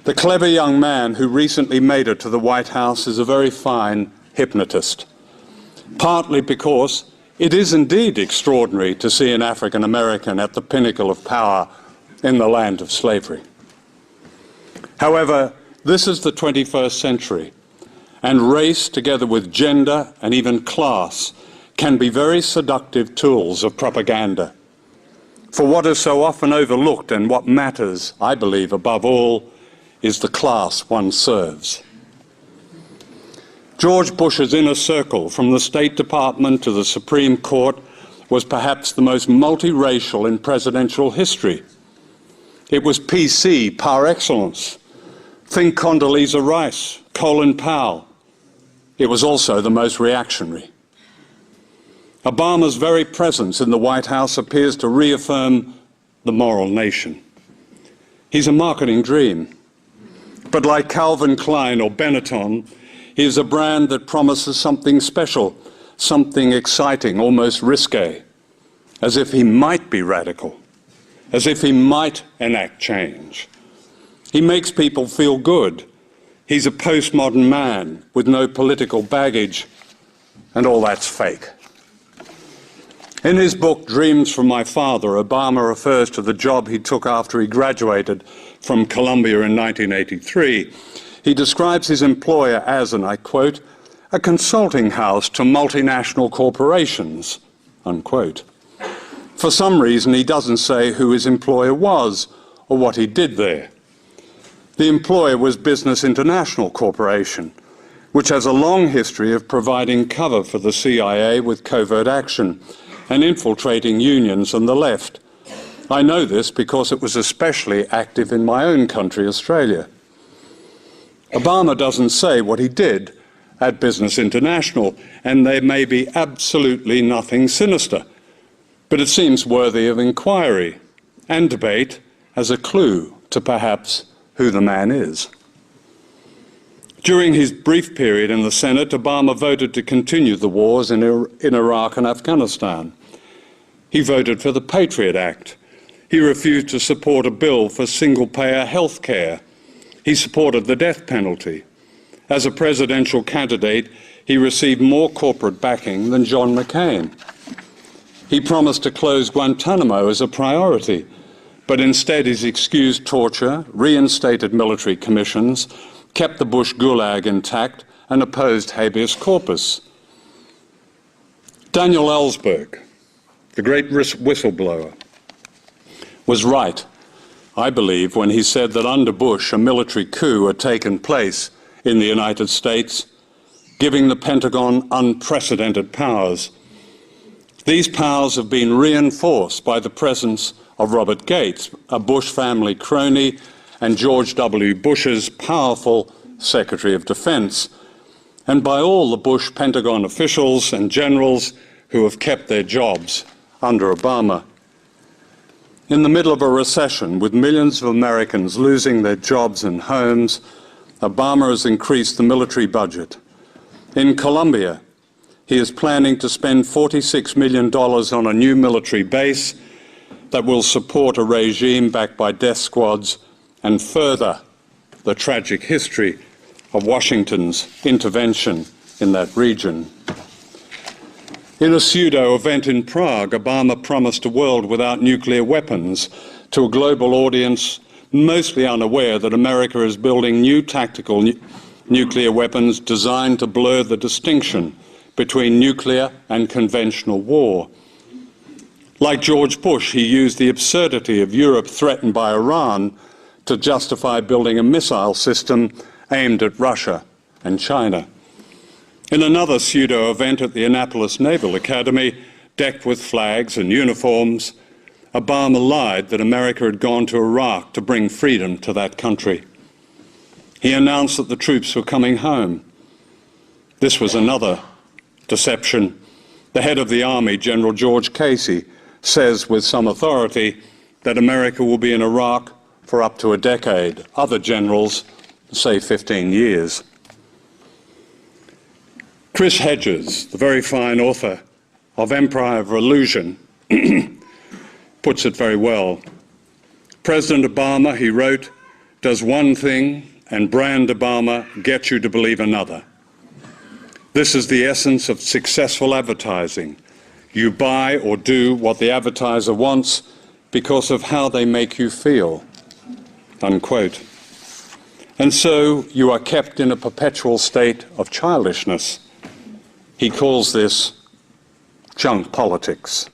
The clever young man who recently made it to the White House is a very fine hypnotist, partly because it is indeed extraordinary to see an African American at the pinnacle of power in the land of slavery. However, this is the 21st century, and race, together with gender and even class, can be very seductive tools of propaganda. For what is so often overlooked and what matters, I believe, above all, is the class one serves. George Bush's inner circle, from the State Department to the Supreme Court, was perhaps the most multiracial in presidential history. It was PC par excellence. Think Condoleezza Rice, Colin Powell. It was also the most reactionary. Obama's very presence in the White House appears to reaffirm the moral nation. He's a marketing dream. But like Calvin Klein or Benetton, he is a brand that promises something special, something exciting, almost risque, as if he might be radical, as if he might enact change. He makes people feel good. He's a postmodern man with no political baggage, and all that's fake. In his book, Dreams from My Father, Obama refers to the job he took after he graduated from Columbia in 1983. He describes his employer as, and I quote, a consulting house to multinational corporations, unquote. For some reason, he doesn't say who his employer was or what he did there. The employer was Business International Corporation, which has a long history of providing cover for the CIA with covert action and infiltrating unions and the left. I know this because it was especially active in my own country, Australia. Obama doesn't say what he did at Business International, and there may be absolutely nothing sinister, but it seems worthy of inquiry and debate as a clue to perhaps who the man is. During his brief period in the Senate, Obama voted to continue the wars in Iraq and Afghanistan. He voted for the Patriot Act. He refused to support a bill for single-payer health care. He supported the death penalty. As a presidential candidate, he received more corporate backing than John McCain. He promised to close Guantanamo as a priority, but instead he's excused torture, reinstated military commissions, kept the Bush Gulag intact, and opposed habeas corpus. Daniel Ellsberg, the great whistleblower, was right, I believe, when he said that under Bush a military coup had taken place in the United States, giving the Pentagon unprecedented powers. These powers have been reinforced by the presence of Robert Gates, a Bush family crony, and George W. Bush's powerful Secretary of Defense, and by all the Bush Pentagon officials and generals who have kept their jobs under Obama. In the middle of a recession, with millions of Americans losing their jobs and homes, Obama has increased the military budget. In Colombia, he is planning to spend $46 million on a new military base that will support a regime backed by death squads and further the tragic history of Washington's intervention in that region. In a pseudo event in Prague, Obama promised a world without nuclear weapons to a global audience mostly unaware that America is building new tactical nuclear weapons designed to blur the distinction between nuclear and conventional war. Like George Bush, he used the absurdity of Europe threatened by Iran to justify building a missile system aimed at Russia and China. In another pseudo-event at the Annapolis Naval Academy, decked with flags and uniforms, Obama lied that America had gone to Iraq to bring freedom to that country. He announced that the troops were coming home. This was another deception. The head of the Army, General George Casey, says with some authority that America will be in Iraq for up to a decade. Other generals say 15 years. Chris Hedges, the very fine author of Empire of Illusion, puts it very well. President Obama, he wrote, does one thing and brand Obama get you to believe another. This is the essence of successful advertising. You buy or do what the advertiser wants because of how they make you feel, unquote. And so you are kept in a perpetual state of childishness. He calls this junk politics.